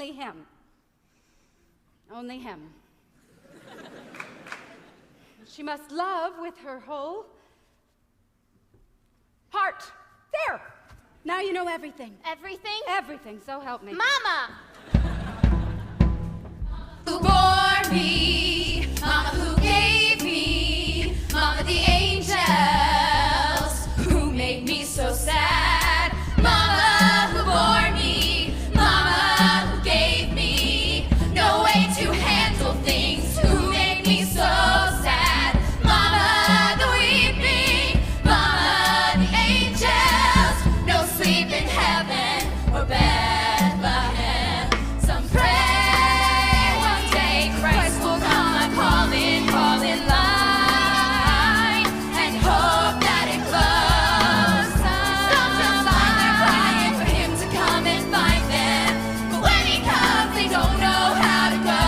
Only him. Only him. She must love with her whole heart. There! Now you know everything. Everything? Everything, so help me. Mama! Who bore me, Mama who gave me, Mama the angels who made me so sad. Mama who bore me, Mama who gave me no way to handle things, who made me so sad. Mama the weeping, Mama the angels, no sleep in heaven or Bethlehem. Some pray one day Christ will come and fall in line, and hope that it glows. Some just lie there crying for him to come and find them, but when he comes they don't know how to go.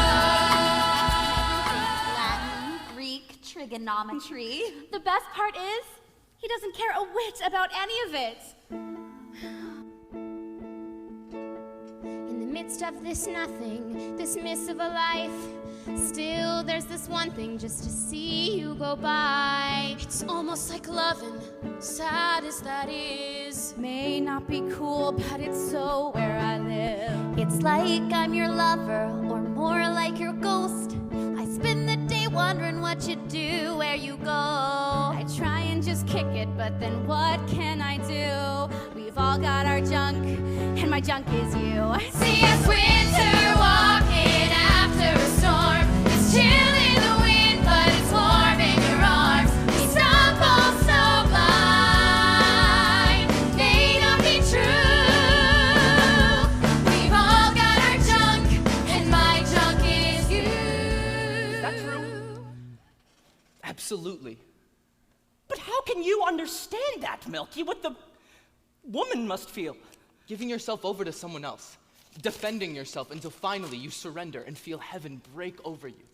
Latin, Greek, trigonometry. The best part is, he doesn't care a whit about any of it. In the midst of this nothing, this miss of a life, still there's this one thing just to see you go by. It's almost like loving, sad as that is. May not be cool, but it's so where I live. It's like I'm your lover, or more like your ghost. I spend the day wondering what you do, where you go. I try and just kick it, but then what can I do? We've all got our junk, and my junk is you. See us winter walking after a storm. It's chill in the wind, but it's warm in your arms. We stumble so blind, may not be true. We've all got our junk, and my junk is you. Is that true? Absolutely. But how can you understand that, Milky? What the woman must feel? Giving yourself over to someone else. Defending yourself until finally you surrender and feel heaven break over you.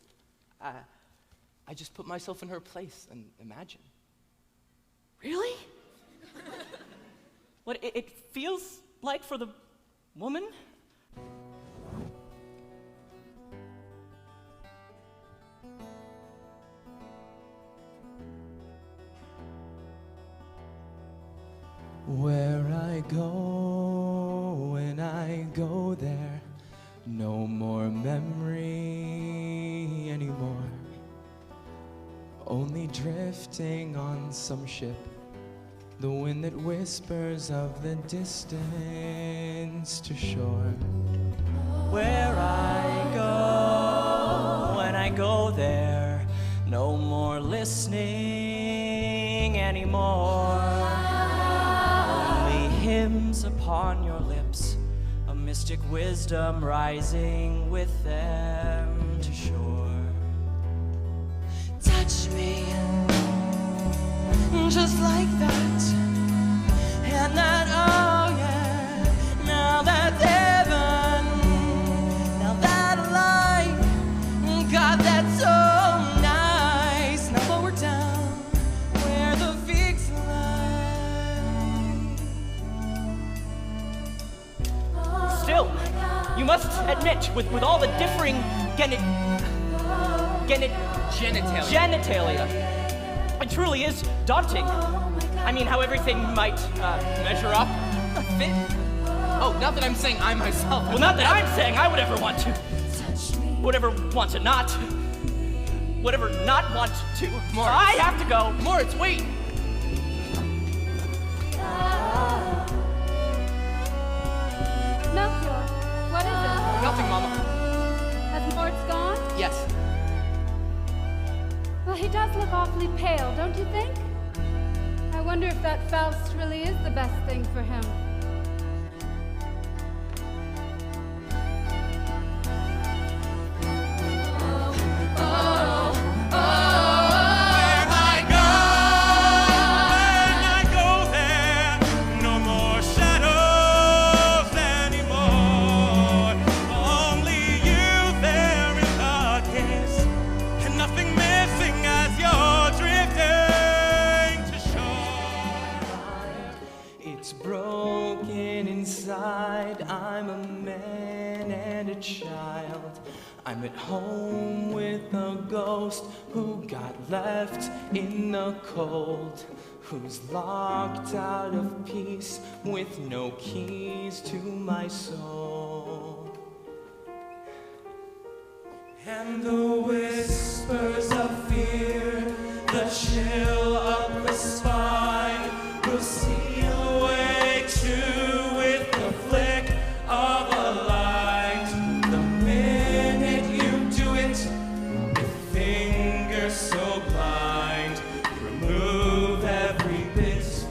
I just put myself in her place and imagine. Really? What it feels like for the woman? Where I go, when I go there, no more memory anymore. Only drifting on some ship, the wind that whispers of the distance to shore. Where I go, when I go there, no more listening anymore. Only hymns upon your lips, a mystic wisdom rising with them to shore. Touch me, just like that, and that, oh yeah, now that's heaven, now that life, God, that's so nice. Now lower down, where the figs lie. Still, you must admit, with all the differing genitalia, it truly is daunting. I mean, how everything might measure up, fit. Oh, not that I'm saying I myself. Well, not that I'm saying I would ever want to. Would ever want to not. Would ever not want to. Moritz. I have to go. Moritz, wait! Melchior, what is it? Nothing, Mama. Has Moritz gone? Yes. Well, he does look awfully pale, don't you think? I wonder if that Faust really is the best thing for him. It's broken. a child. I'm at home with a ghost who got left in the cold, who's locked out of peace with no keys to my soul. And the whispers of fear, the chill up the spine, will steal away too with the flick of a light. The minute you do it, with fingers so blind, you remove every bit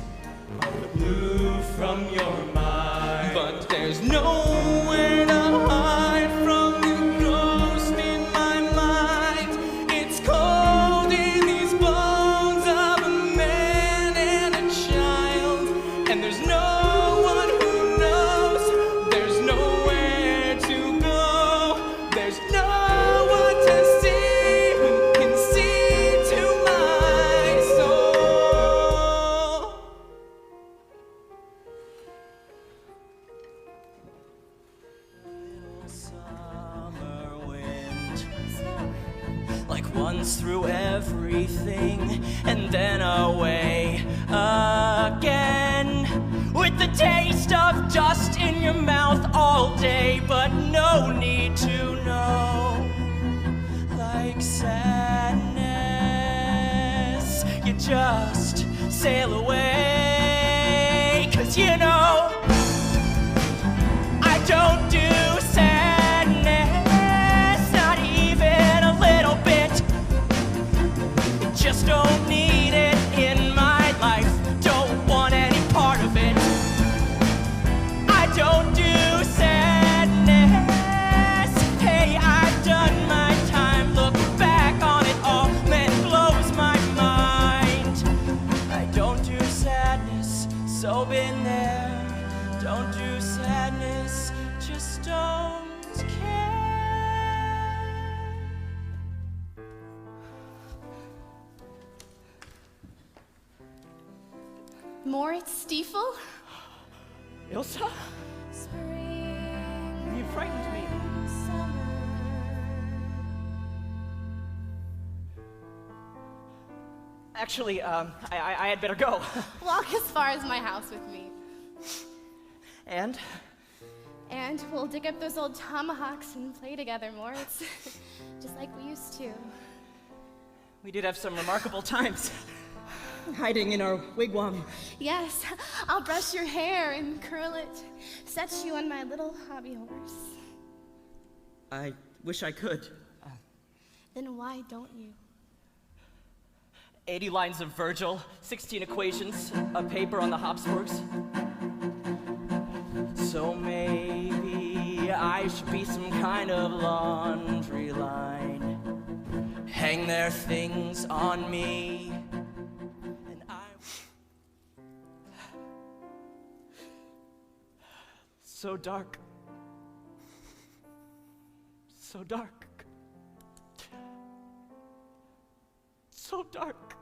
of the blue from your mind. But there's nowhere to hide from the ghost in my mind. It's cold in these bones of a man and a child, and there's no one who knows. There's nowhere to go. There's no one to see who can see to my soul. Summer wind, like once through everything and then away again, with the taste of dust in your mouth all day, but no need to know. Like sadness, you just sail away, 'cause you know I don't do sadness, not even a little bit. Just don't need it in my life, don't want any part of it. I don't do sadness, hey, I've done my time. Look back on it all, man, it blows my mind. I don't do sadness, so been there. Don't do sadness, just don't care. Moritz Stiefel? Ilsa? Spring, You frightened me. summer. Actually, I had better go. Walk as far as my house with me. And? And we'll dig up those old tomahawks and play together, Moritz. Just like we used to. We did have some remarkable times. Hiding in our wigwam. Yes, I'll brush your hair and curl it. Set you on my little hobby horse. I wish I could. Then why don't you? 80 lines of Virgil, 16 equations, a paper on the Habsburgs. So maybe I should be some kind of laundry line. Hang their things on me, and I. So dark. So dark. So dark.